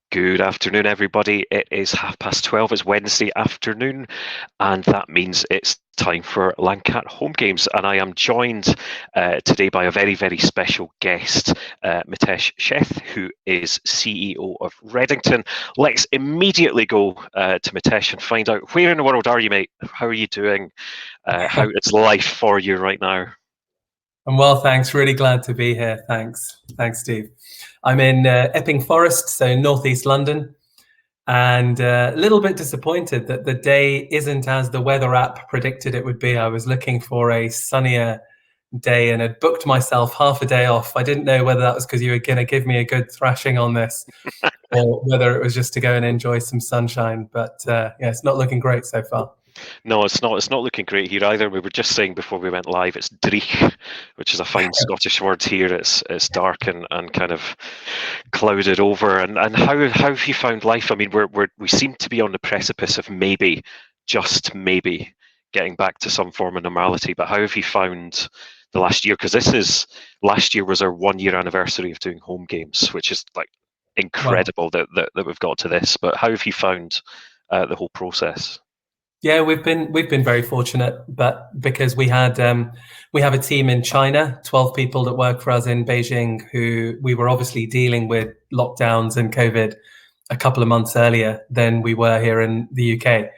Good afternoon, everybody. It is 12:30. It's Wednesday afternoon, and that means it's time for Lancat Home Games. And I am joined today by a very, very special guest, Mitesh Sheth, who is CEO of Redington. Let's immediately go to Mitesh and find out where in the world are you, mate? How are you doing? How is life for you right now? I'm well, thanks. Really glad to be here. Thanks, Steve. I'm in Epping Forest, so northeast London, and a little bit disappointed that the day isn't as the weather app predicted it would be. I was looking for a sunnier day and had booked myself half a day off. I didn't know whether that was because you were going to give me a good thrashing on this, or whether it was just to go and enjoy some sunshine. But yeah, it's not looking great so far. No, it's not. It's not looking great here either. We were just saying before we went live, it's dreich, which is a fine Scottish word here. It's dark and kind of clouded over. And how have you found life? I mean, we seem to be on the precipice of maybe, just maybe, getting back to some form of normality. But how have you found the last year? Because last year was our 1 year anniversary of doing home games, which is like incredible that we've got to this. But how have you found the whole process? Yeah, we've been very fortunate, but because we have a team in China, 12 people that work for us in Beijing, who we were obviously dealing with lockdowns and COVID a couple of months earlier than we were here in the UK.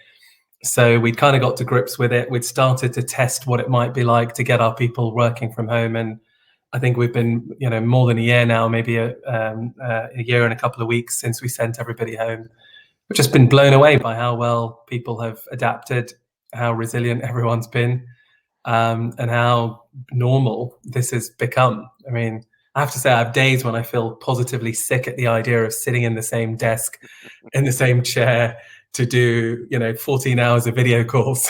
So we'd kind of got to grips with it. We'd started to test what it might be like to get our people working from home, and I think we've been, more than a year now, maybe a year and a couple of weeks since we sent everybody home. We've just been blown away by how well people have adapted, how resilient everyone's been, and how normal this has become. I mean, I have to say, I have days when I feel positively sick at the idea of sitting in the same desk, in the same chair, to do 14 hours of video calls.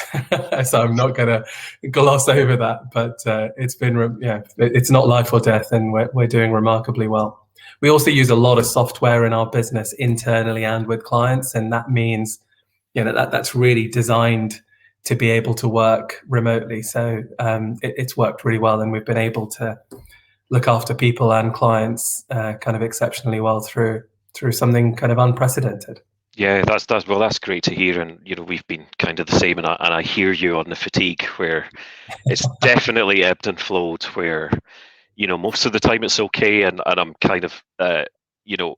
So I'm not going to gloss over that, but it's not life or death, and we're doing remarkably well. We also use a lot of software in our business internally and with clients, and that means that's really designed to be able to work remotely. So it's worked really well, and we've been able to look after people and clients kind of exceptionally well through something kind of unprecedented. Yeah, that's great to hear, and we've been kind of the same, and I hear you on the fatigue, where it's definitely ebbed and flowed, where most of the time it's okay, and I'm kind of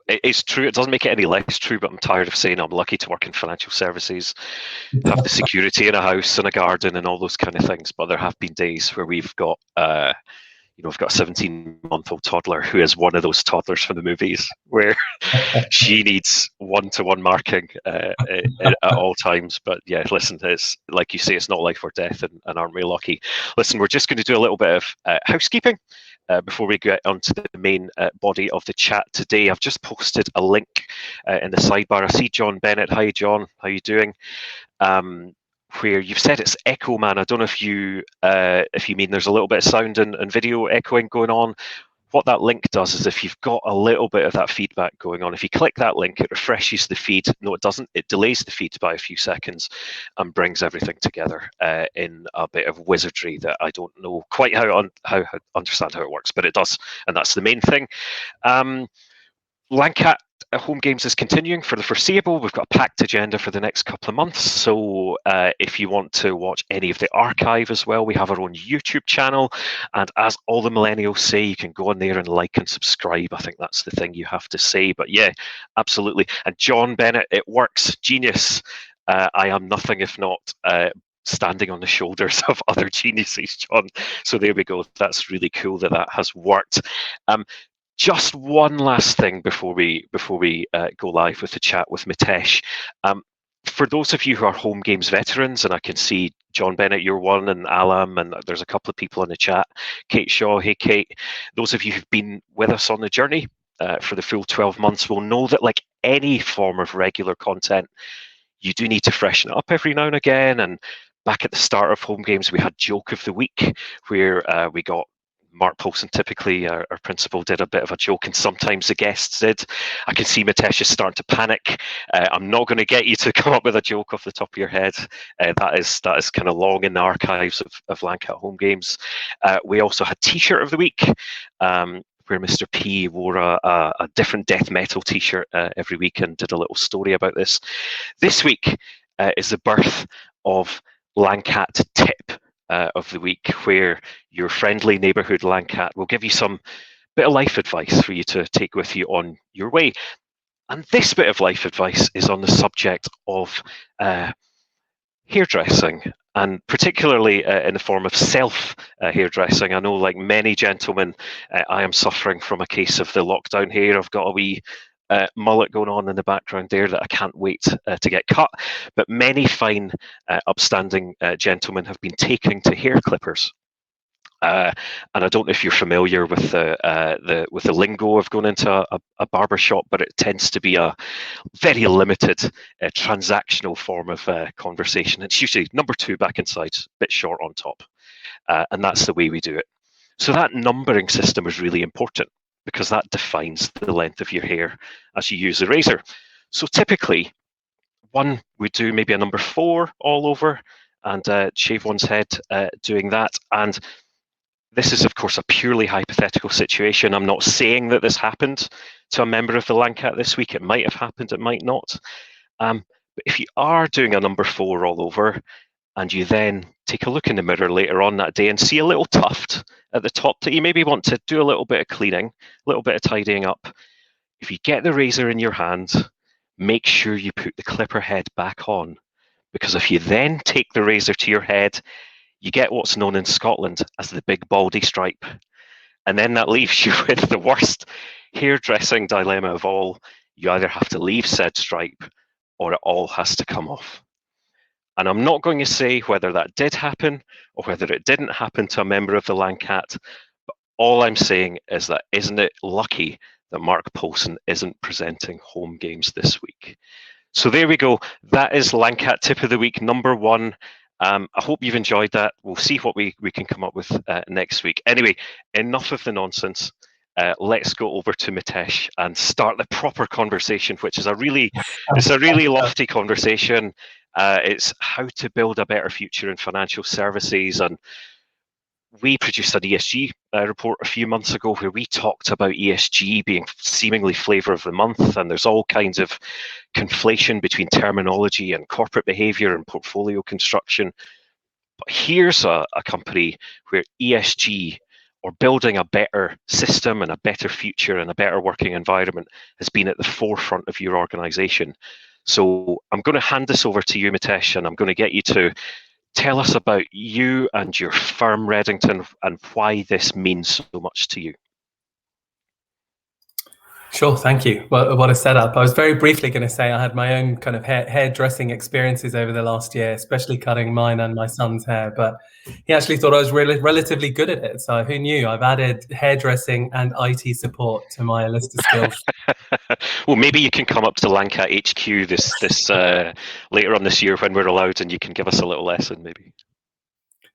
it's true. It doesn't make it any less true, but I'm tired of saying I'm lucky to work in financial services, have the security in a house and a garden and all those kind of things. But there have been days where we've got we've got a 17-month-old toddler who is one of those toddlers from the movies where she needs one-to-one marking at all times. But yeah, listen, it's like you say, it's not life or death, and aren't we lucky? Listen, we're just going to do a little bit of housekeeping before we get onto the main body of the chat today. I've just posted a link in the sidebar. I see John Bennett. Hi, John. How you doing? Where you've said it's echo, man. I don't know if you mean there's a little bit of sound and video echoing going on. What that link does is, if you've got a little bit of that feedback going on, if you click that link, it refreshes the feed. No, it doesn't. It delays the feed by a few seconds and brings everything together in a bit of wizardry that I don't know quite how understand how it works, but it does, and that's the main thing. Lancat Home Games is continuing for the foreseeable. We've got a packed agenda for the next couple of months. So if you want to watch any of the archive as well, we have our own YouTube channel. And as all the millennials say, you can go on there and like and subscribe. I think that's the thing you have to say. But yeah, absolutely. And John Bennett, it works. Genius. I am nothing if not standing on the shoulders of other geniuses, John. So there we go. That's really cool that has worked. Just one last thing before we go live with the chat with Mitesh. For those of you who are home games veterans, and I can see John Bennett, you're one, and Alam, and there's a couple of people in the chat. Kate Shaw, hey Kate. Those of you who've been with us on the journey for the full 12 months will know that, like any form of regular content, you do need to freshen it up every now and again. And back at the start of home games, we had Joke of the Week, where we got Mark Paulson, typically our principal, did a bit of a joke, and sometimes the guests did. I can see Matesh is starting to panic. I'm not going to get you to come up with a joke off the top of your head. That is kind of long in the archives of Lancat Home Games. We also had T-shirt of the week, where Mr. P wore a different death metal t-shirt every week and did a little story about this. This week is the birth of Lancat Tip of the week, where your friendly neighbourhood Lancat will give you some bit of life advice for you to take with you on your way. And this bit of life advice is on the subject of hairdressing, and particularly in the form of self hairdressing. I know, like many gentlemen, I am suffering from a case of the lockdown hair. I've got a wee mullet going on in the background there that I can't wait to get cut. But many fine, upstanding gentlemen have been taking to hair clippers. And I don't know if you're familiar with the lingo of going into a barber shop, but it tends to be a very limited transactional form of conversation. It's usually number 2 back inside, a bit short on top, and that's the way we do it. So that numbering system is really important, because that defines the length of your hair as you use the razor. So typically, one would do maybe a number 4 all over and shave one's head doing that. And this is, of course, a purely hypothetical situation. I'm not saying that this happened to a member of the Lancat this week. It might have happened, it might not. But if you are doing a number 4 all over, and you then take a look in the mirror later on that day and see a little tuft at the top that you maybe want to do a little bit of cleaning, a little bit of tidying up, if you get the razor in your hand, make sure you put the clipper head back on. Because if you then take the razor to your head, you get what's known in Scotland as the big baldy stripe. And then that leaves you with the worst hairdressing dilemma of all. You either have to leave said stripe, or it all has to come off. And I'm not going to say whether that did happen or whether it didn't happen to a member of the Lancat, but all I'm saying is that isn't it lucky that Mark Poulsen isn't presenting HomeGames this week? So there we go. That is Lancat Tip of the Week number 1. I hope you've enjoyed that. We'll see what we can come up with next week. Anyway, enough of the nonsense. Let's go over to Mitesh and start the proper conversation, which is a really lofty conversation. It's how to build a better future in financial services. And we produced an ESG report a few months ago where we talked about ESG being seemingly flavour of the month, and there's all kinds of conflation between terminology and corporate behaviour and portfolio construction. But here's a company where ESG, or building a better system and a better future and a better working environment, has been at the forefront of your organisation. So I'm going to hand this over to you, Mitesh, and I'm going to get you to tell us about you and your firm, Redington, and why this means so much to you. Sure, thank you. Well, what a setup. I was very briefly going to say I had my own kind of hairdressing experiences over the last year, especially cutting mine and my son's hair, but he actually thought I was relatively good at it. So who knew? I've added hairdressing and IT support to my list of skills. Well, maybe you can come up to Lancat HQ this later on this year when we're allowed, and you can give us a little lesson maybe.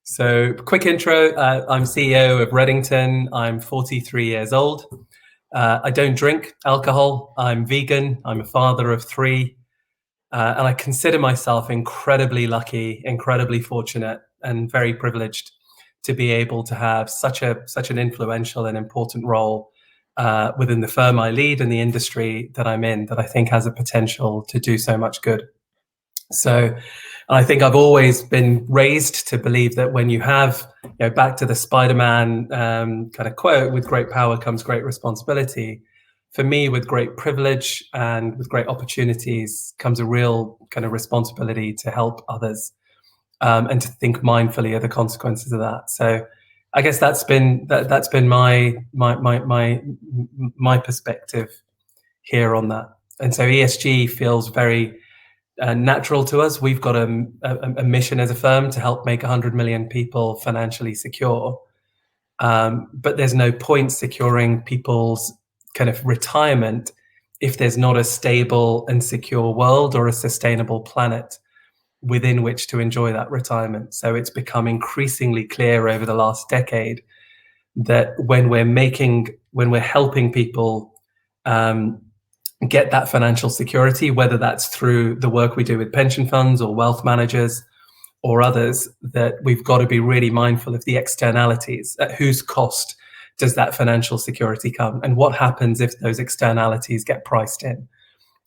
So quick intro, I'm CEO of Redington. I'm 43 years old. I don't drink alcohol. I'm vegan. I'm a father of 3. And I consider myself incredibly lucky, incredibly fortunate, and very privileged to be able to have such an influential and important role within the firm I lead and the industry that I'm in, that I think has a potential to do so much good. So I think I've always been raised to believe that when you have, back to the Spider-Man kind of quote, with great power comes great responsibility. For me, with great privilege and with great opportunities comes a real kind of responsibility to help others and to think mindfully of the consequences of that. So I guess that's been my perspective here on that. And so ESG feels very natural to us. We've got a mission as a firm to help make 100 million people financially secure. But there's no point securing people's kind of retirement if there's not a stable and secure world or a sustainable planet within which to enjoy that retirement. So it's become increasingly clear over the last decade that when we're helping people get that financial security, whether that's through the work we do with pension funds or wealth managers or others, that we've got to be really mindful of the externalities. At whose cost does that financial security come? And what happens if those externalities get priced in?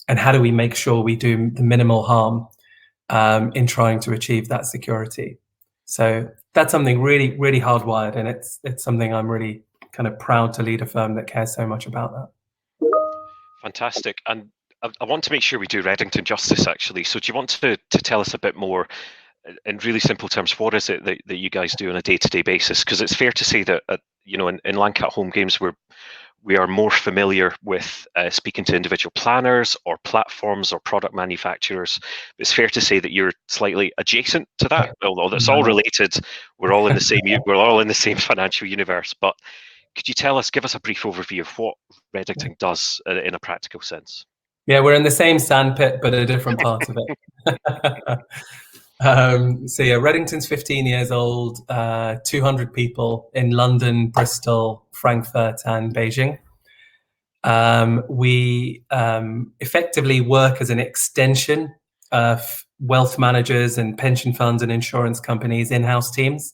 And how do we make sure we do the minimal harm in trying to achieve that security? So that's something really, really hardwired, and it's something I'm really kind of proud to lead a firm that cares so much about that. Fantastic. And I want to make sure we do Redington justice, actually. So do you want to tell us a bit more, in really simple terms, what is it that you guys do on a day-to-day basis? Because it's fair to say that, in Lancat HomeGames, we are more familiar with speaking to individual planners or platforms or product manufacturers. It's fair to say that you're slightly adjacent to that, although it's all related. We're all in the same we're all in the same financial universe. But could you give us a brief overview of what Redington does in a practical sense? Yeah, we're in the same sandpit, but a different part of it. So yeah, Redington's 15 years old, 200 people in London, Bristol, Frankfurt, and Beijing. We effectively work as an extension of wealth managers and pension funds and insurance companies' in-house teams.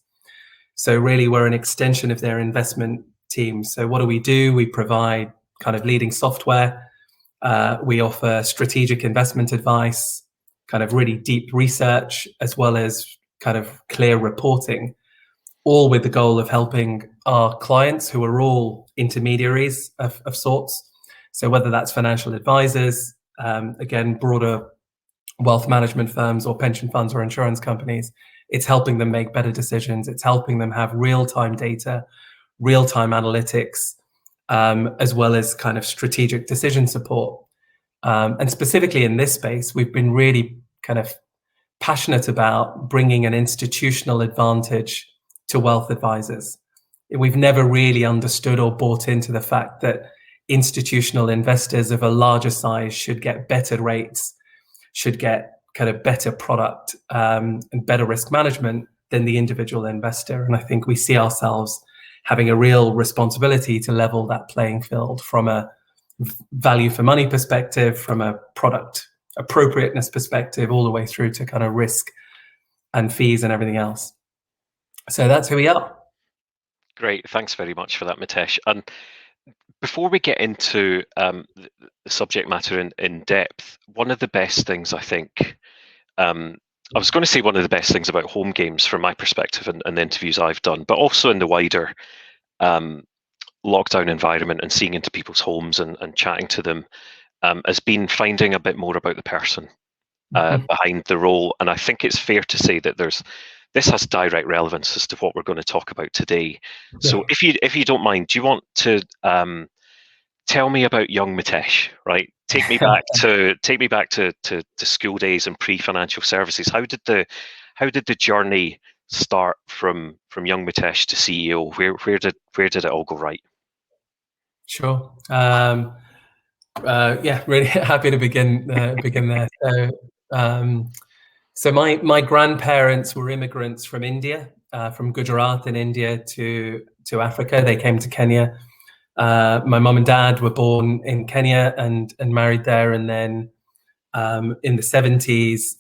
So really, we're an extension of their investment teams. So what do? We provide kind of leading software. We offer strategic investment advice, kind of really deep research, as well as kind of clear reporting, all with the goal of helping our clients, who are all intermediaries of sorts. So whether that's financial advisors, again, broader wealth management firms or pension funds or insurance companies, it's helping them make better decisions. It's helping them have real-time data, real-time analytics, as well as kind of strategic decision support. And specifically in this space, we've been really kind of passionate about bringing an institutional advantage to wealth advisors. We've never really understood or bought into the fact that institutional investors of a larger size should get better rates, should get kind of better product and better risk management than the individual investor. And I think we see ourselves having a real responsibility to level that playing field from a value for money perspective, from a product appropriateness perspective, all the way through to kind of risk and fees and everything else. So that's who we are. Great. Thanks very much for that, Mitesh. And before we get into the subject matter in depth, one of the best things, I think, I was going to say one of the best things about HomeGames from my perspective and the interviews I've done, but also in the wider lockdown environment and seeing into people's homes and chatting to them, has been finding a bit more about the person behind the role. And I think it's fair to say that this has direct relevance as to what we're going to talk about today. Yeah. So if you don't mind, do you want to tell me about young Mitesh, right? Take me back to school days and pre-financial services. How did the journey start from young Mitesh to CEO? Where did it all go right? Sure. Yeah, really happy to begin there. So my grandparents were immigrants from India, from Gujarat in India to Africa. They came to Kenya. My mum and dad were born in Kenya and married there, and then in the 70s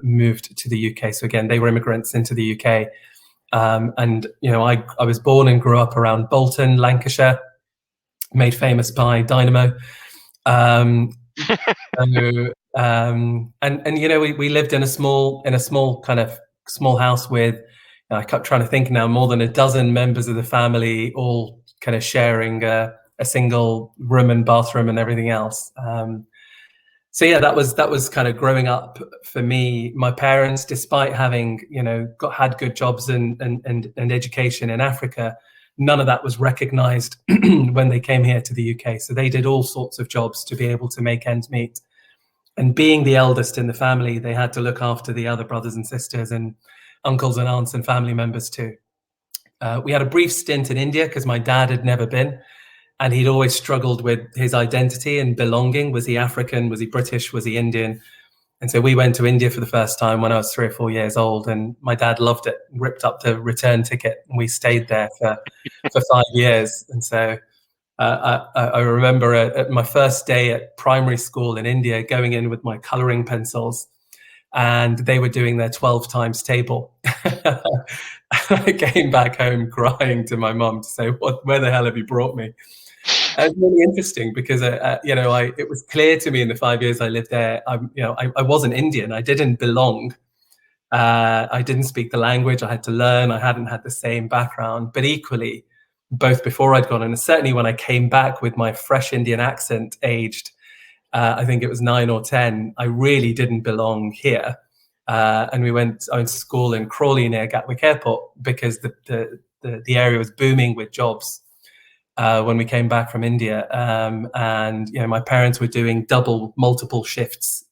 moved to the UK. So again, they were immigrants into the UK. And I was born and grew up around Bolton, Lancashire, made famous by Dynamo. And we lived in a small house with, I kept trying to think now, more than a dozen members of the family, all kind of sharing a single room and bathroom and everything else. So yeah, that was kind of growing up for me. My parents, despite having had good jobs and education in Africa, none of that was recognized when they came here to the UK. So they did all sorts of jobs to be able to make ends meet. And being the eldest in the family, they had to look after the other brothers and sisters and uncles and aunts and family members too. We had a brief stint in India because my dad had never been, and he'd always struggled with his identity and belonging. Was he African? Was he British? Was he Indian? And so we went to India for the first time when I was 3 or 4 years old, and my dad loved it, ripped up the return ticket, and we stayed there for 5 years. And so I remember at my first day at primary school in India, going in with my coloring pencils and they were doing their 12 times table. I came back home crying to my mum to say, where the hell have you brought me? It's really interesting because, it was clear to me in the 5 years I lived there, I wasn't Indian. I didn't belong. I didn't speak the language. I had to learn. I hadn't had the same background. But equally, both before I'd gone and certainly when I came back with my fresh Indian accent, aged, I think it was 9 or 10, I really didn't belong here. And I went to school in Crawley near Gatwick Airport because the area was booming with jobs when we came back from India. And my parents were doing multiple shifts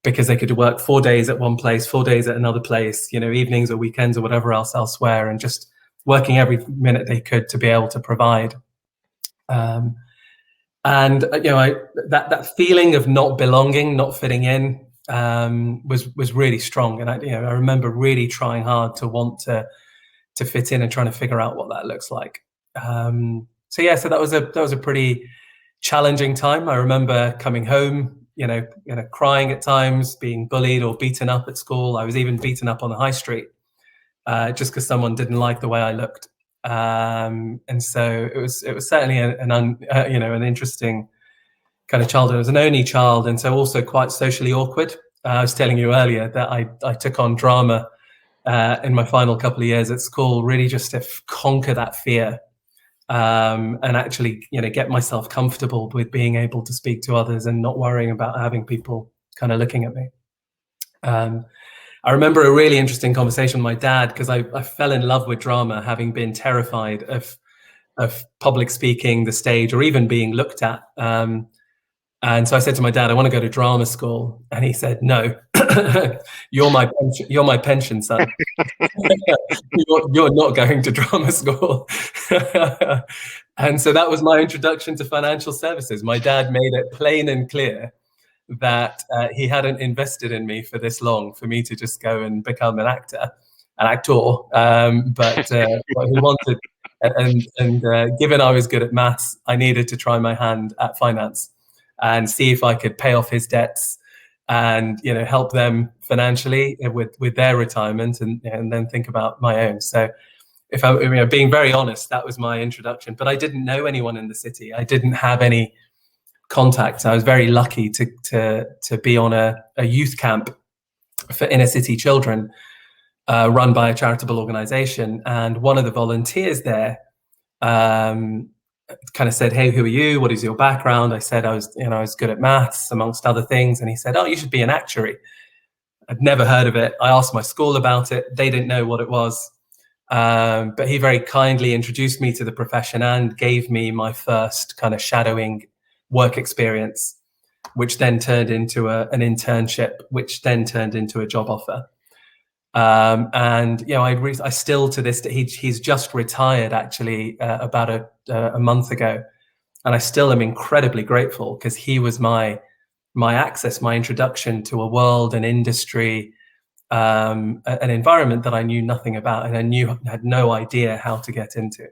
because they could work 4 days at one place, 4 days at another place, evenings or weekends or whatever else elsewhere, and just working every minute they could to be able to provide. And that feeling of not belonging, not fitting in, was really strong. And I remember really trying hard to want to fit in and trying to figure out what that looks like. So that was a pretty challenging time. I remember coming home, crying at times, being bullied or beaten up at school. I was even beaten up on the high street just because someone didn't like the way I looked. And so it was certainly an interesting kind of childhood. I was an only child, and so also quite socially awkward. I was telling you earlier that I took on drama in my final couple of years at school, really just to conquer that fear and actually, get myself comfortable with being able to speak to others and not worrying about having people kind of looking at me. I remember a really interesting conversation with my dad because I fell in love with drama, having been terrified of public speaking, the stage, or even being looked at. And so I said to my dad, I want to go to drama school. And he said, no, you're my pension son. You're not going to drama school. And so that was my introduction to financial services. My dad made it plain and clear that he hadn't invested in me for this long for me to just go and become an actor. But what he wanted, and given I was good at maths, I needed to try my hand at finance and see if I could pay off his debts and help them financially with their retirement, and then think about my own. So if I being very honest, that was my introduction. But I didn't know anyone in the city. I didn't have any contacts. I was very lucky to be on a youth camp for inner city children run by a charitable organization, and one of the volunteers there kind of said, hey, who are you? What is your background? I said I was good at maths, amongst other things. And he said, oh, you should be an actuary. I'd never heard of it. I asked my school about it. They didn't know what it was. But he very kindly introduced me to the profession and gave me my first kind of shadowing work experience, which then turned into an internship, which then turned into a job offer. I still, to this day, he's just retired actually about a month ago, and I still am incredibly grateful because he was my access, my introduction to a world, an industry, an environment that I knew nothing about, and I had no idea how to get into.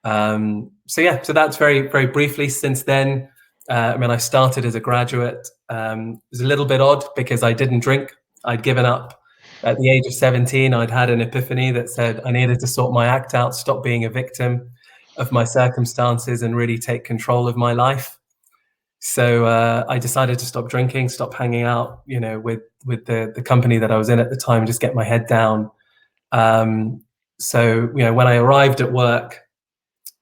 So that's very, very briefly. Since then, I started as a graduate. It was a little bit odd because I didn't drink. I'd given up. At the age of 17, I'd had an epiphany that said I needed to sort my act out, stop being a victim of my circumstances, and really take control of my life. So I decided to stop drinking, stop hanging out, with the company that I was in at the time, just get my head down. So when I arrived at work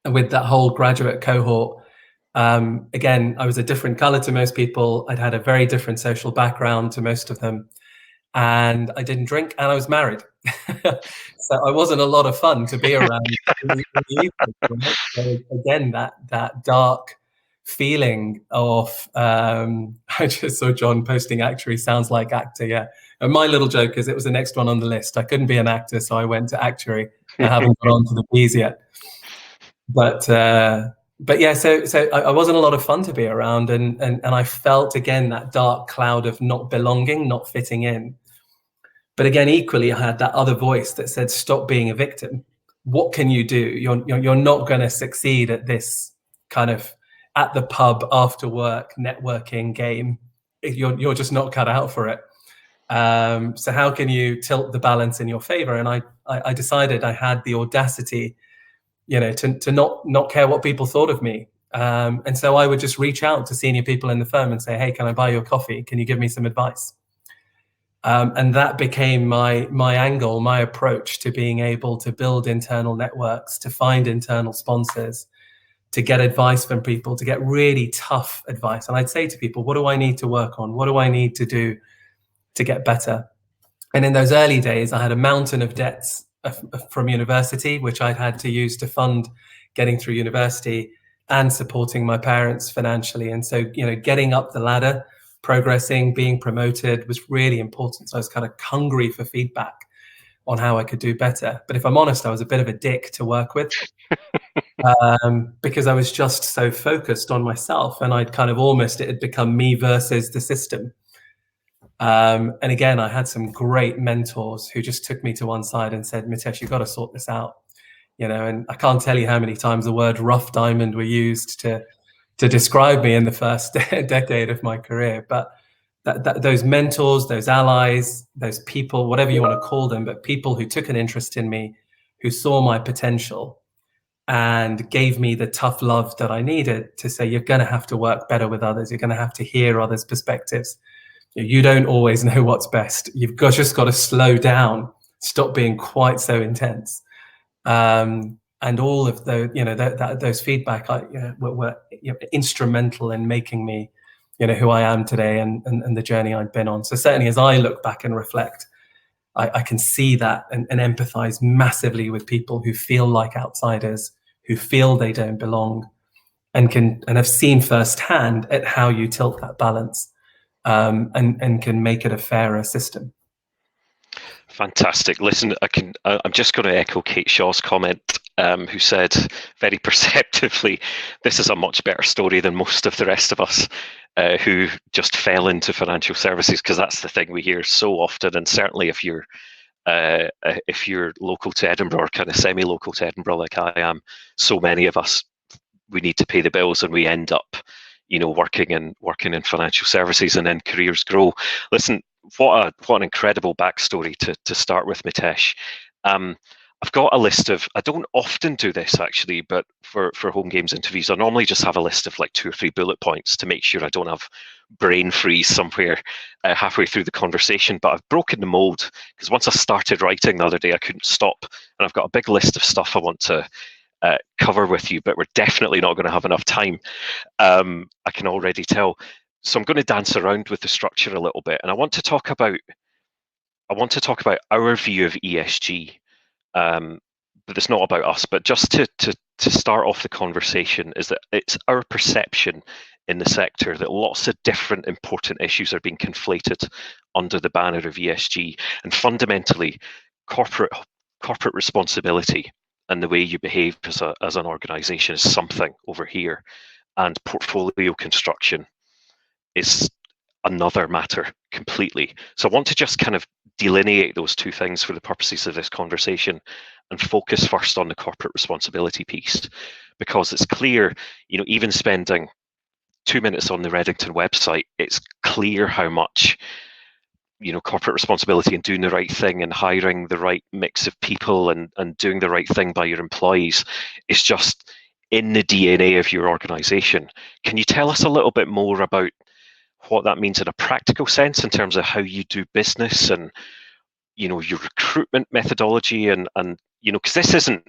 with that whole graduate cohort, again, I was a different color to most people. I'd had a very different social background to most of them. And I didn't drink, and I was married. So I wasn't a lot of fun to be around. So again, that dark feeling of, I just saw John posting actuary sounds like actor, yeah. And my little joke is it was the next one on the list. I couldn't be an actor, so I went to actuary. I haven't got on to the B's yet. But yeah, so I wasn't a lot of fun to be around, and I felt again that dark cloud of not belonging, not fitting in. But again, equally, I had that other voice that said, "Stop being a victim. What can you do? You're not going to succeed at this kind of at the pub after work networking game. You're just not cut out for it." So how can you tilt the balance in your favor? And I decided I had the audacity, to not care what people thought of me. And so I would just reach out to senior people in the firm and say, hey, can I buy you a coffee? Can you give me some advice? And that became my angle, my approach to being able to build internal networks, to find internal sponsors, to get advice from people, to get really tough advice. And I'd say to people, what do I need to work on? What do I need to do to get better? And in those early days, I had a mountain of debts from university, which I'd had to use to fund getting through university and supporting my parents financially. And so, getting up the ladder, progressing, being promoted was really important. So I was kind of hungry for feedback on how I could do better. But if I'm honest, I was a bit of a dick to work with because I was just so focused on myself, and it had become me versus the system. And again, I had some great mentors who just took me to one side and said, Mitesh, you've got to sort this out. And I can't tell you how many times the word rough diamond were used to describe me in the first decade of my career. But those mentors, those allies, those people, whatever you want to call them, but people who took an interest in me, who saw my potential and gave me the tough love that I needed to say, you're going to have to work better with others. You're going to have to hear others' perspectives. You don't always know what's best. You've just got to slow down, stop being quite so intense. And all of those feedback were instrumental in making me, who I am today and the journey I've been on. So certainly as I look back and reflect, I can see that and empathize massively with people who feel like outsiders, who feel they don't belong, and have seen firsthand at how you tilt that balance. And can make it a fairer system. Fantastic. Listen, I'm just going to echo Kate Shaw's comment, who said very perceptively, this is a much better story than most of the rest of us who just fell into financial services, because that's the thing we hear so often. And certainly if you're local to Edinburgh, or kind of semi-local to Edinburgh like I am, so many of us, we need to pay the bills and we end up working in financial services, and then careers grow. Listen, what an incredible backstory to start with, Mitesh. I've got a list of, I don't often do this actually, but for HomeGames interviews, I normally just have a list of like 2 or 3 bullet points to make sure I don't have brain freeze somewhere halfway through the conversation. But I've broken the mold, because once I started writing the other day, I couldn't stop. And I've got a big list of stuff I want to cover with you, but we're definitely not going to have enough time. I can already tell. So I'm going to dance around with the structure a little bit, and I want to talk about our view of ESG. But it's not about us. But just to start off the conversation, is that it's our perception in the sector that lots of different important issues are being conflated under the banner of ESG, and fundamentally, corporate responsibility and the way you behave as an organization is something over here, and portfolio construction is another matter completely. So I want to just kind of delineate those two things for the purposes of this conversation and focus first on the corporate responsibility piece, because it's clear, even spending 2 minutes on the Redington website, it's clear how much corporate responsibility and doing the right thing and hiring the right mix of people and doing the right thing by your employees is just in the DNA of your organization. Can you tell us a little bit more about what that means in a practical sense in terms of how you do business and your recruitment methodology and because this isn't,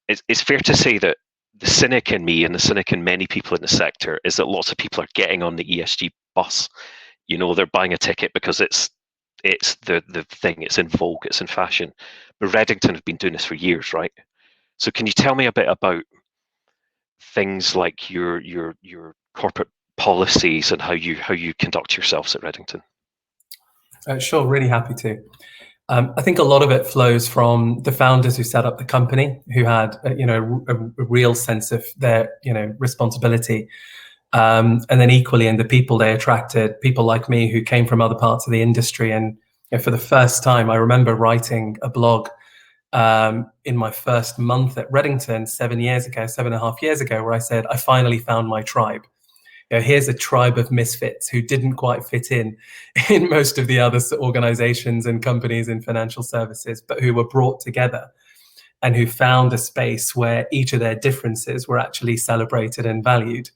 it's fair to say that the cynic in me and the cynic in many people in the sector is that lots of people are getting on the ESG bus. They're buying a ticket because it's the thing, it's in vogue, it's in fashion. But Redington have been doing this for years, right? So can you tell me a bit about things like your corporate policies and how you conduct yourselves at Redington? Sure, really happy to. I think a lot of it flows from the founders who set up the company, who had a real sense of their responsibility, and then equally in the people they attracted, people like me who came from other parts of the industry. And for the first time, I remember writing a blog in my first month at Redington 7.5 years ago, where I said, I finally found my tribe. here's a tribe of misfits who didn't quite fit in most of the other organizations and companies in financial services, but who were brought together and who found a space where each of their differences were actually celebrated and valued,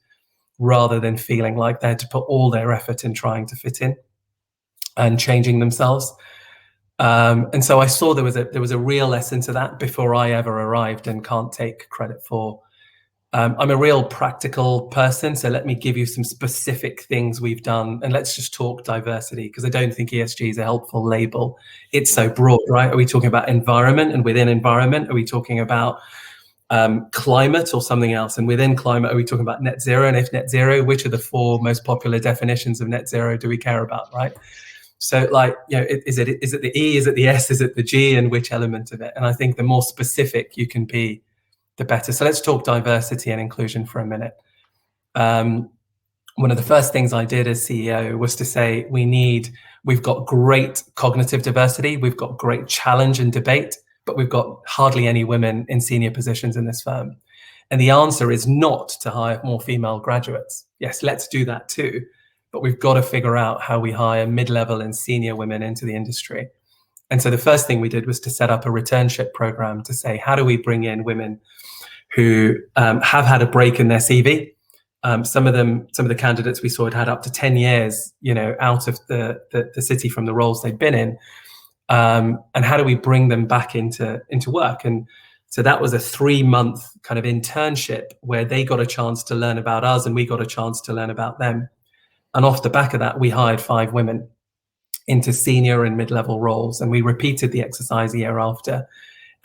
rather than feeling like they had to put all their effort in trying to fit in and changing themselves. And so I saw there was a real lesson to that before I ever arrived, and can't take credit for. I'm a real practical person, so let me give you some specific things we've done, and let's just talk diversity, because I don't think ESG is a helpful label. It's so broad, right? Are we talking about environment, and within environment, are we talking about climate or something else? And within climate, are we talking about net zero? And if net zero, which of the 4 most popular definitions of net zero do we care about, right? So, like, is it the E, is it the S, is it the G, and which element of it? And I think the more specific you can be, the better. So let's talk diversity and inclusion for a minute. One of the first things I did as CEO was to say, we've got great cognitive diversity, we've got great challenge and debate, but we've got hardly any women in senior positions in this firm. And the answer is not to hire more female graduates. Yes, let's do that too. But we've got to figure out how we hire mid-level and senior women into the industry. And so the first thing we did was to set up a returnship program to say, how do we bring in women who have had a break in their CV? Some of the candidates we saw had up to 10 years, out of the city from the roles they'd been in. And how do we bring them back into work? And so that was a 3-month kind of internship where they got a chance to learn about us and we got a chance to learn about them. And off the back of that, we hired 5 women into senior and mid-level roles. And we repeated the exercise a year after.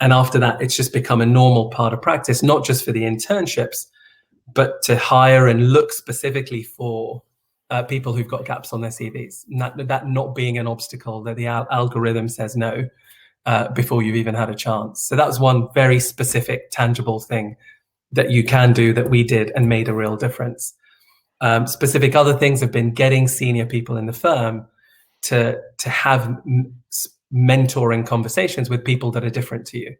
And after that, it's just become a normal part of practice, not just for the internships, but to hire and look specifically for people who've got gaps on their CVs. That not being an obstacle, that the algorithm says no before you've even had a chance. So that was one very specific, tangible thing that you can do that we did and made a real difference. Specific other things have been getting senior people in the firm to have mentoring conversations with people that are different to you.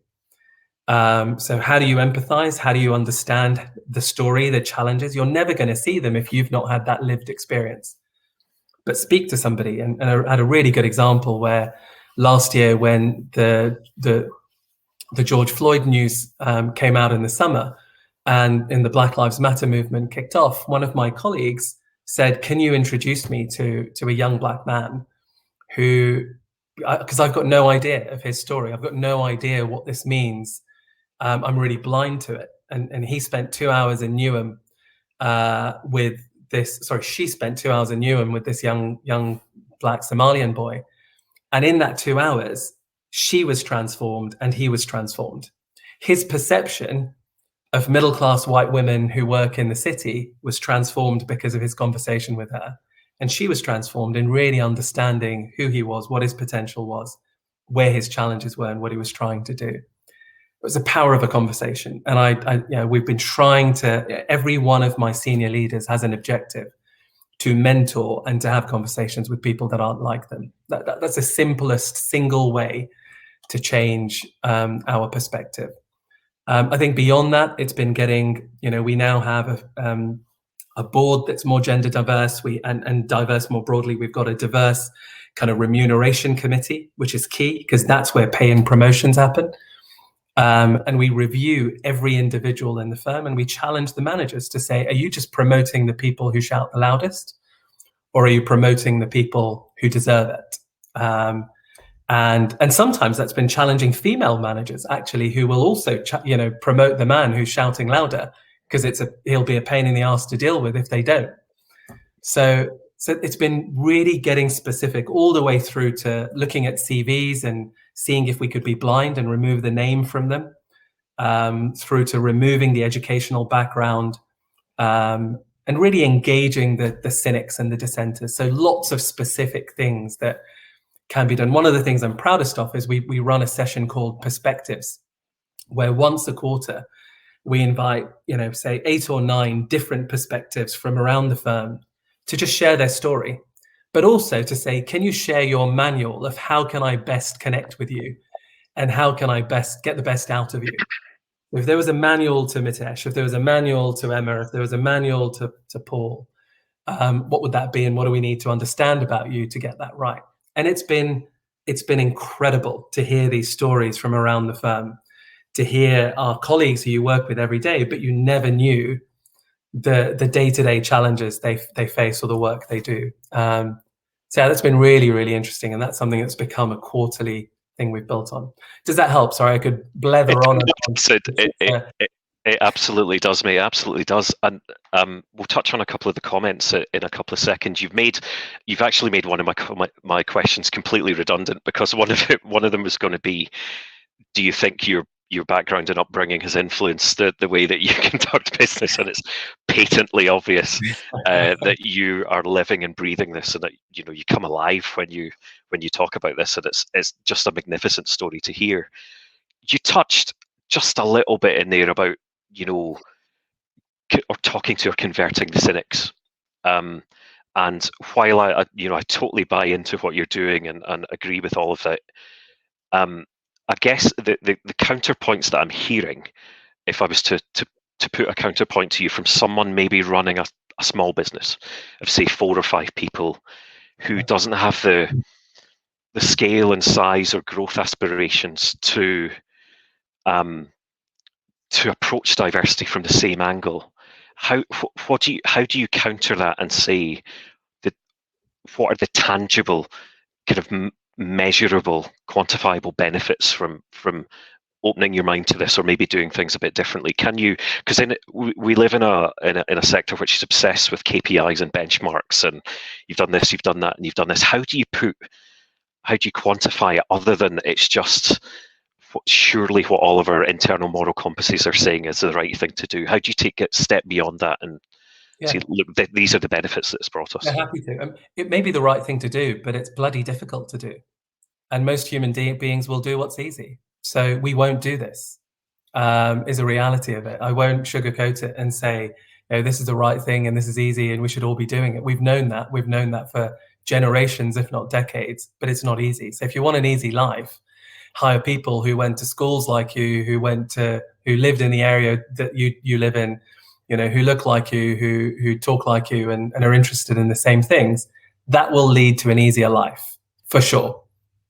So how do you empathize? How do you understand the story, the challenges? You're never going to see them if you've not had that lived experience. But speak to somebody. And I had a really good example where last year, when the George Floyd news came out in the summer, and in the Black Lives Matter movement kicked off, one of my colleagues said, can you introduce me to a young Black man who, because I've got no idea of his story. I've got no idea what this means. I'm really blind to it. And he spent 2 hours in Newham she spent 2 hours in Newham with this young Black Somalian boy. And in that 2 hours, she was transformed and he was transformed. His perception of middle-class white women who work in the city was transformed because of his conversation with her. And she was transformed in really understanding who he was, what his potential was, where his challenges were, and what he was trying to do. It was the power of a conversation. And we've been trying to, every one of my senior leaders has an objective to mentor and to have conversations with people that aren't like them. That's the simplest single way to change our perspective. I think beyond that, it's been getting, we now have a board that's more gender diverse, and diverse more broadly. We've got a diverse kind of remuneration committee, which is key because that's where pay and promotions happen. And we review every individual in the firm, and we challenge the managers to say, are you just promoting the people who shout the loudest, or are you promoting the people who deserve it? And sometimes that's been challenging female managers, actually, who will also promote the man who's shouting louder, because he'll be a pain in the ass to deal with if they don't. So it's been really getting specific all the way through to looking at CVs and seeing if we could be blind and remove the name from them, through to removing the educational background, and really engaging the cynics and the dissenters. So lots of specific things that can be done. One of the things I'm proudest of is we run a session called Perspectives, where once a quarter we invite, say 8 or 9 different perspectives from around the firm to just share their story, but also to say, can you share your manual of how can I best connect with you and how can I best get the best out of you? If there was a manual to Mitesh, if there was a manual to Emma, if there was a manual to Paul, What would that be, and what do we need to understand about you to get that right? And it's been incredible to hear these stories from around the firm, to hear our colleagues who you work with every day, but you never knew the day-to-day challenges they face or the work they do. So yeah, that's been really, really interesting, and that's something that's become a quarterly thing we've built on. Does that help? Sorry, I could blether on. It absolutely does, mate. It absolutely does. And we'll touch on a couple of the comments in a couple of seconds. You've actually made one of my questions completely redundant, because one of them was going to be, do you think your background and upbringing has influenced the way that you conduct business? And it's patently obvious that you are living and breathing this, and that you come alive when you talk about this, and it's just a magnificent story to hear. You touched just a little bit in there about or talking to or converting the cynics. And while I totally buy into what you're doing and agree with all of that, I guess the counterpoints that I'm hearing, if I was to put a counterpoint to you from someone maybe running a small business of, say, 4 or 5 people, who doesn't have the scale and size or growth aspirations to approach diversity from the same angle, how do you counter that and say that what are the tangible, kind of measurable, quantifiable benefits from opening your mind to this, or maybe doing things a bit differently? Can you, because we live in a sector which is obsessed with KPIs and benchmarks, and you've done this, you've done that, and you've done this. How do you quantify it, other than it's just surely what all of our internal moral compasses are saying is the right thing to do? How do you take it a step beyond that and say, look, these are the benefits that it's brought us? I'm happy to. It may be the right thing to do, but it's bloody difficult to do. And most human beings will do what's easy. So we won't do this, is a reality of it. I won't sugarcoat it and say, this is the right thing and this is easy and we should all be doing it. We've known that. We've known that for generations, if not decades, but it's not easy. So if you want an easy life, hire people who went to schools like you, who lived in the area that you live in, who look like you, who talk like you, and are interested in the same things. That will lead to an easier life, for sure.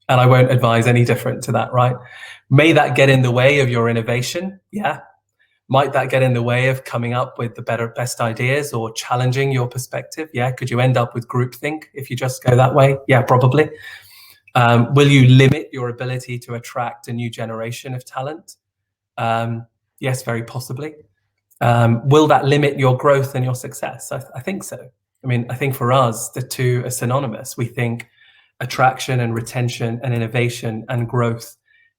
And I won't advise any different to that, right? May that get in the way of your innovation? Yeah. Might that get in the way of coming up with the best ideas or challenging your perspective? Yeah. Could you end up with groupthink if you just go that way? Yeah, probably. Will you limit your ability to attract a new generation of talent? Yes, very possibly. Will that limit your growth and your success? I think so. I mean, I think for us, the two are synonymous. We think attraction and retention and innovation and growth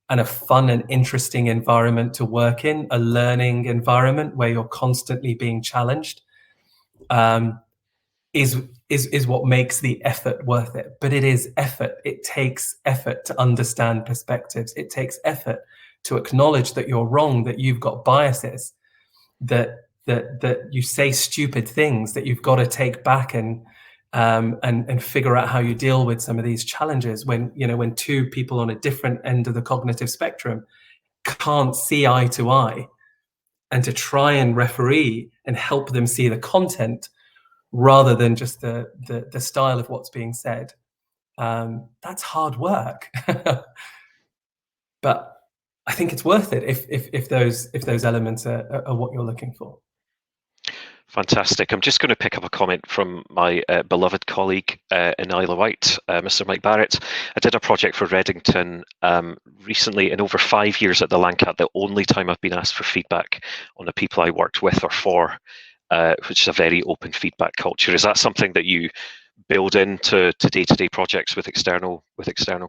and a fun and interesting environment to work in, a learning environment where you're constantly being challenged, is what makes the effort worth it. But it is effort. It takes effort to understand perspectives. It takes effort to acknowledge that you're wrong, that you've got biases, that you say stupid things, that you've got to take back and figure out how you deal with some of these challenges when two people on a different end of the cognitive spectrum can't see eye to eye, and to try and referee and help them see the content rather than just the style of what's being said. That's hard work. But I think it's worth it if those elements are what you're looking for. Fantastic. I'm just going to pick up a comment from my beloved colleague in Isle of Wight, Mr. Mike Barrett. I did a project for Redington recently. In over 5 years at the Lancat, the only time I've been asked for feedback on the people I worked with or for, which is a very open feedback culture. Is that something that you build into day-to-day projects with external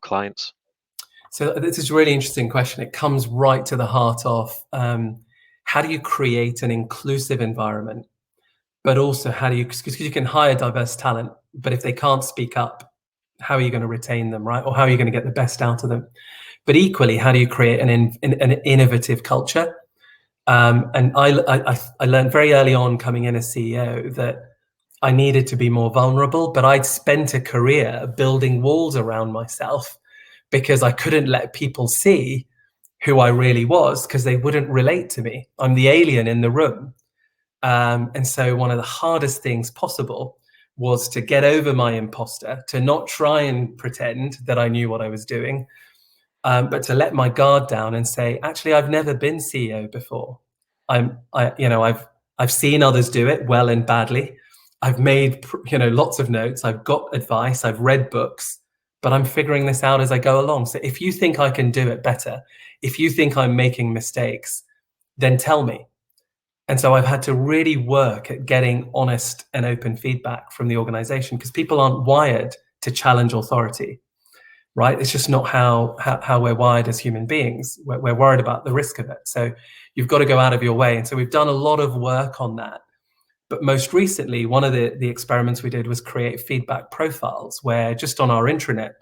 clients? So this is a really interesting question. It comes right to the heart of how do you create an inclusive environment, but also how do you, because you can hire diverse talent, but if they can't speak up, how are you going to retain them, right? Or how are you going to get the best out of them? But equally, how do you create an innovative culture? And I learned very early on coming in as CEO that I needed to be more vulnerable, but I'd spent a career building walls around myself because I couldn't let people see who I really was because they wouldn't relate to me. I'm the alien in the room. And so one of the hardest things possible was to get over my imposter, to not try and pretend that I knew what I was doing, but to let my guard down and say, actually, I've never been CEO before. I've seen others do it well and badly. I've made lots of notes. I've got advice. I've read books, but I'm figuring this out as I go along. So if you think I can do it better, if you think I'm making mistakes, then tell me. And so I've had to really work at getting honest and open feedback from the organization, because people aren't wired to challenge authority, right? It's just not how we're wired as human beings. We're worried about the risk of it. So you've got to go out of your way. And so we've done a lot of work on that. But most recently, one of the experiments we did was create feedback profiles, where just on our intranet,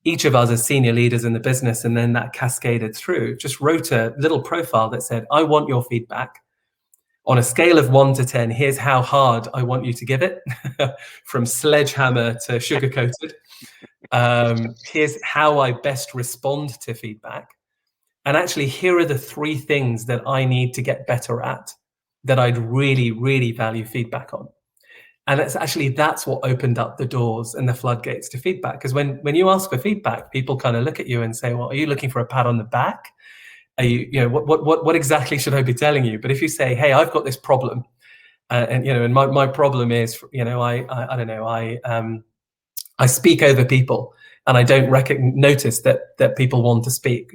each of us as senior leaders in the business, and then that cascaded through, just wrote a little profile that said, I want your feedback. On a scale of 1 to 10, here's how hard I want you to give it, from sledgehammer to sugar-coated. Here's how I best respond to feedback. And actually, here are the 3 things that I need to get better at, that I'd really, really value feedback on. And that's what opened up the doors and the floodgates to feedback. Because when you ask for feedback, people kind of look at you and say, well, are you looking for a pat on the back? Are you, what exactly should I be telling you? But if you say, hey, I've got this problem, and my problem is, I don't know, I speak over people, and I don't notice that people want to speak.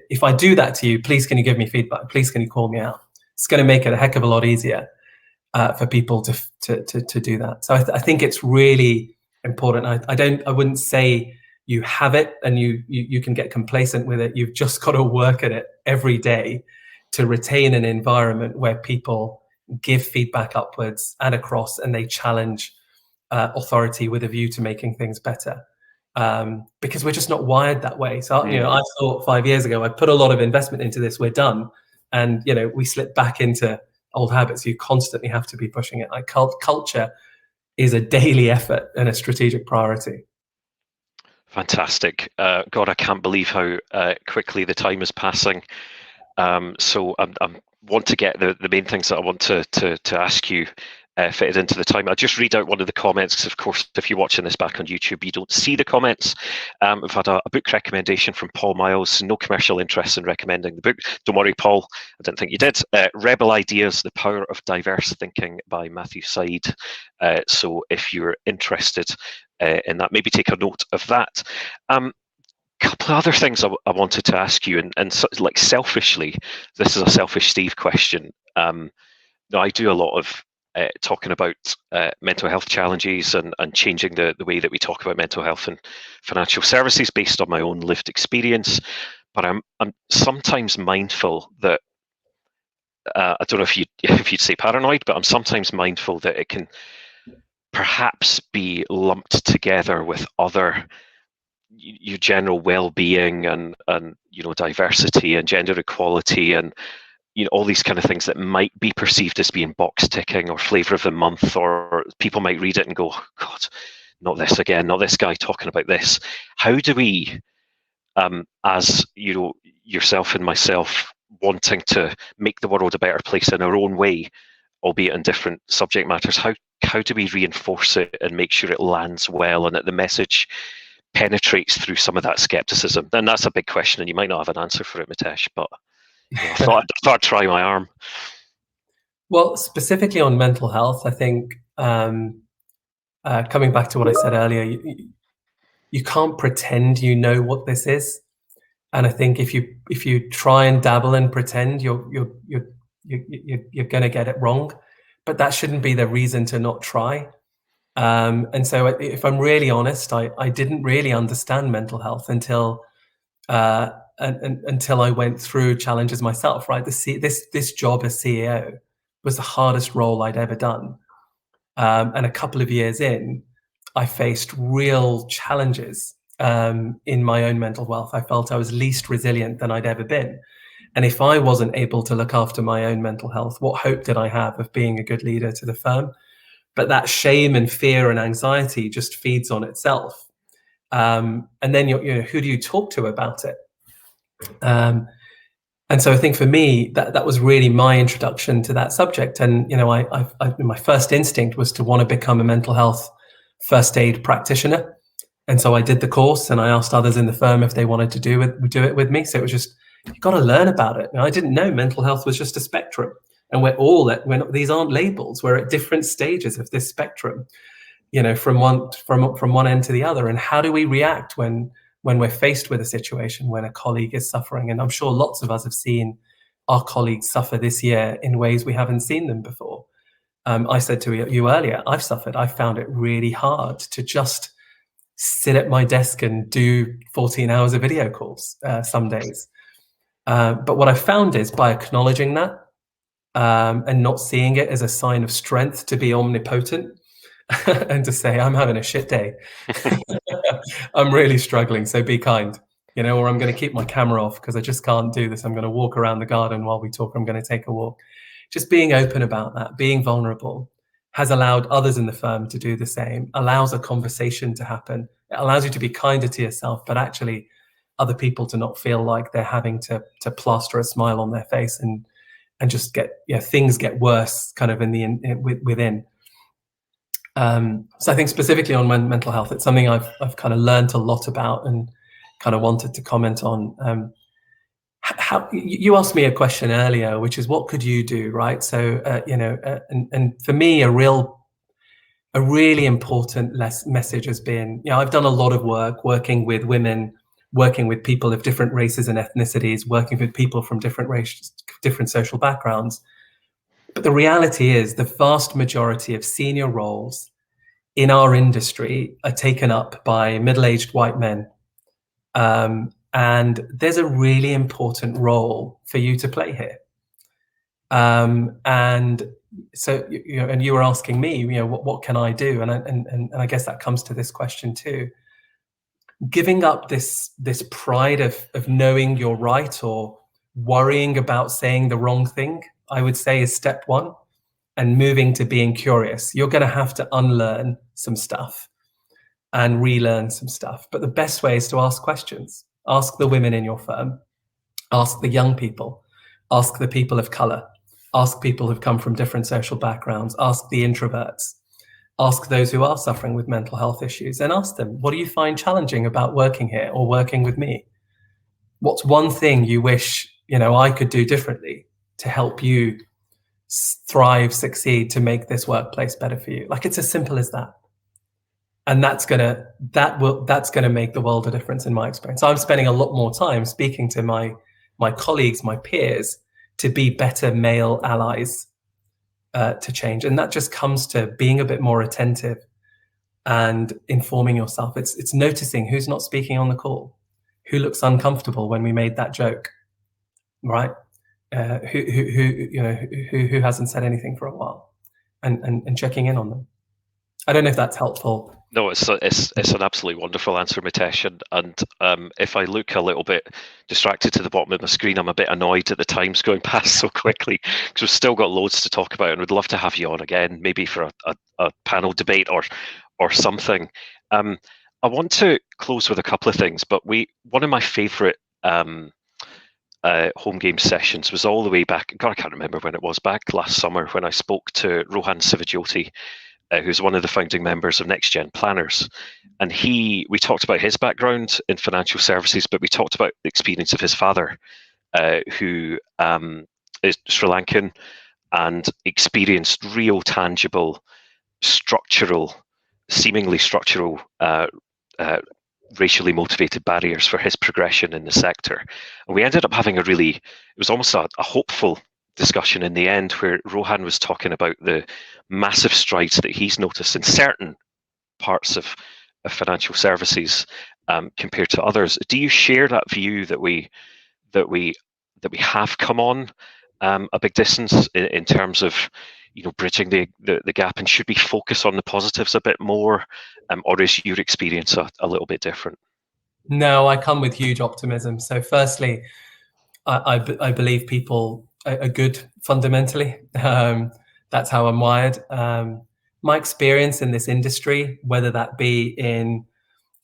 If I do that to you, please can you give me feedback? Please can you call me out? It's going to make it a heck of a lot easier for people to do that. So I think it's really important. I wouldn't say you have it and you can get complacent with it. You've just got to work at it every day to retain an environment where people give feedback upwards and across, and they challenge authority with a view to making things better. Because we're just not wired that way. So I thought 5 years ago, I put a lot of investment into this, we're done, and we slip back into old habits. You constantly have to be pushing it. Like culture is a daily effort and a strategic priority. Fantastic. God, I can't believe how quickly the time is passing. So I want to get the main things that I want to ask you fitted into the time. I'll just read out one of the comments, because of course, if you're watching this back on YouTube, you don't see the comments. We've had a book recommendation from Paul Miles. No commercial interest in recommending the book. Don't worry, Paul, I didn't think you did. Rebel Ideas, The Power of Diverse Thinking by Matthew Said. So if you're interested in that, maybe take a note of that. Couple of other things I wanted to ask you, and so, like, selfishly, this is a selfish Steve question. Now, I do a lot of talking about mental health challenges and changing the way that we talk about mental health and financial services based on my own lived experience. But I'm sometimes mindful that I don't know if you'd say paranoid, but I'm sometimes mindful that it can perhaps be lumped together with other your general well-being and diversity and gender equality and all these kind of things that might be perceived as being box ticking or flavor of the month, or people might read it and go, God, not this again, not this guy talking about this. How do we, as yourself and myself, wanting to make the world a better place in our own way, albeit in different subject matters, how do we reinforce it and make sure it lands well and that the message penetrates through some of that skepticism? And that's a big question, and you might not have an answer for it, Mitesh, but I thought I'd try my arm. Well, specifically on mental health, I think coming back to what I said earlier, you can't pretend you know what this is, and I think if you try and dabble and pretend, you're going to get it wrong. But that shouldn't be the reason to not try. And so, if I'm really honest, I didn't really understand mental health until I went through challenges myself. Right, this job as CEO was the hardest role I'd ever done, and a couple of years in, I faced real challenges in my own mental health. I felt I was least resilient than I'd ever been. And if I wasn't able to look after my own mental health, what hope did I have of being a good leader to the firm? But that shame and fear and anxiety just feeds on itself. And then who do you talk to about it? And And so I think for me, that was really my introduction to that subject. And, my first instinct was to want to become a mental health first aid practitioner. And so I did the course, and I asked others in the firm if they wanted to do it with me. So it was just, you've got to learn about it. And I didn't know mental health was just a spectrum. And these aren't labels. We're at different stages of this spectrum, from one end to the other. And how do we react when we're faced with a situation when a colleague is suffering? And I'm sure lots of us have seen our colleagues suffer this year in ways we haven't seen them before. I said to you earlier, I've suffered. I found it really hard to just sit at my desk and do 14 hours of video calls some days. But what I found is, by acknowledging that and not seeing it as a sign of strength to be omnipotent and to say, I'm having a shit day. I'm really struggling, so be kind, or I'm going to keep my camera off because I just can't do this. I'm going to walk around the garden while we talk. I'm going to take a walk. Just being open about that, being vulnerable, has allowed others in the firm to do the same, allows a conversation to happen. It allows you to be kinder to yourself, but actually other people to not feel like they're having to plaster a smile on their face and just things get worse kind of within. So I think specifically on mental health, it's something I've kind of learned a lot about and kind of wanted to comment on. How you asked me a question earlier, which is, what could you do, right? So and for me, a really important message has been, I've done a lot of working with women, working with people of different races and ethnicities, working with people from different races, different social backgrounds. But the reality is, the vast majority of senior roles in our industry are taken up by middle-aged white men. And there's a really important role for you to play here. And so, and you were asking me, what can I do? And I guess that comes to this question too. Giving up this pride of knowing you're right or worrying about saying the wrong thing, I would say, is step one, and moving to being curious. You're going to have to unlearn some stuff and relearn some stuff. But the best way is to ask questions. Ask the women in your firm, ask the young people, ask the people of color, ask people who've come from different social backgrounds, ask the introverts, ask those who are suffering with mental health issues, and ask them, what do you find challenging about working here or working with me? What's one thing you wish, I could do differently to help you thrive, succeed, to make this workplace better for you? Like, it's as simple as that. And that's gonna make the world a difference in my experience. I'm spending a lot more time speaking to my colleagues, my peers, to be better male allies to change. And that just comes to being a bit more attentive and informing yourself. It's noticing who's not speaking on the call, who looks uncomfortable when we made that joke, right? Who hasn't said anything for a while, and checking in on them. I don't know if that's helpful. No, it's an absolutely wonderful answer, Mitesh. And if I look a little bit distracted to the bottom of my screen, I'm a bit annoyed at the time's going past so quickly, because we've still got loads to talk about, and we'd love to have you on again, maybe for a panel debate or something. I want to close with a couple of things, but one of my favourite HomeGames sessions was all the way back. God, I can't remember when it was, back last summer, when I spoke to Rohan Sivajyoti, who's one of the founding members of Next Gen Planners. And we talked about his background in financial services, but we talked about the experience of his father, who is Sri Lankan and experienced real, tangible, seemingly structural racially motivated barriers for his progression in the sector. And we ended up having it was almost a hopeful discussion in the end, where Rohan was talking about the massive strides that he's noticed in certain parts of financial services compared to others. Do you share that view that we have come on a big distance in terms of bridging the gap, and should we focus on the positives a bit more, or is your experience a little bit different? No, I come with huge optimism. So firstly, I believe people are good fundamentally. That's how I'm wired. My experience in this industry, whether that be in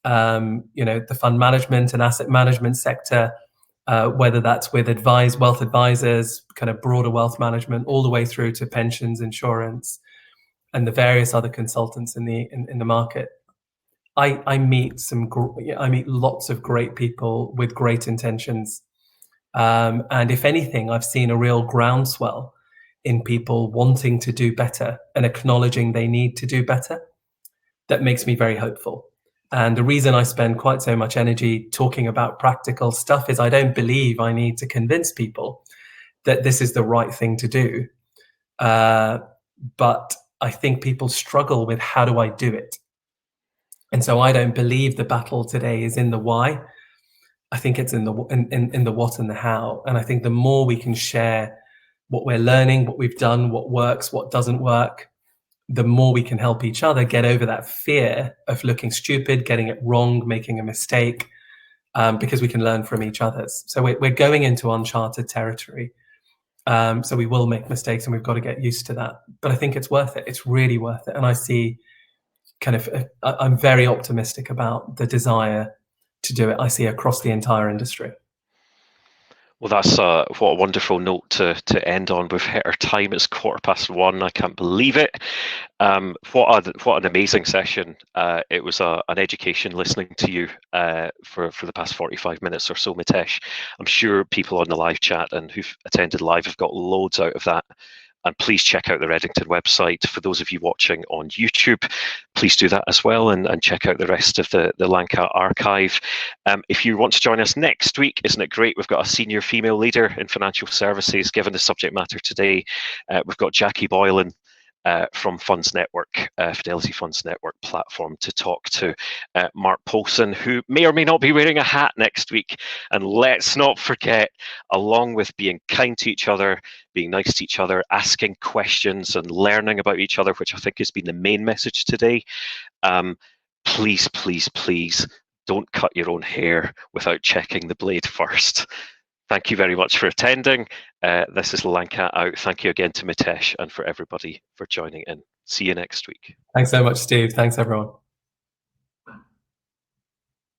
the fund management and asset management sector, whether that's with wealth advisors, kind of broader wealth management, all the way through to pensions, insurance, and the various other consultants in the market. I meet lots of great people with great intentions, and if anything, I've seen a real groundswell in people wanting to do better and acknowledging they need to do better. That makes me very hopeful. And the reason I spend quite so much energy talking about practical stuff is I don't believe I need to convince people that this is the right thing to do. But I think people struggle with, how do I do it? And so I don't believe the battle today is in the why. I think it's in the what and the how. And I think the more we can share what we're learning, what we've done, what works, what doesn't work, the more we can help each other get over that fear of looking stupid, getting it wrong, making a mistake, because we can learn from each other's. So we're going into uncharted territory. So we will make mistakes, and we've got to get used to that. But I think it's worth it. It's really worth it. And I see I'm very optimistic about the desire to do it. I see across the entire industry. Well, that's what a wonderful note to end on. We've hit our time. It's 1:15. I can't believe it. What an amazing session. It was an education listening to you for the past 45 minutes or so, Mitesh. I'm sure people on the live chat and who've attended live have got loads out of that. And please check out the Redington website. For those of you watching on YouTube, please do that as well, and check out the rest of the Lanka archive. If you want to join us next week, isn't it great? We've got a senior female leader in financial services, given the subject matter today. We've got Jackie Boylan from Funds Network, Fidelity Funds Network platform, to talk to Mark Polson, who may or may not be wearing a hat next week. And let's not forget, along with being kind to each other, being nice to each other, asking questions and learning about each other, which I think has been the main message today, please, please, please don't cut your own hair without checking the blade first. Thank you very much for attending. This is Lanka out. Thank you again to Mitesh, and for everybody for joining in. See you next week. Thanks so much, Steve. Thanks, everyone.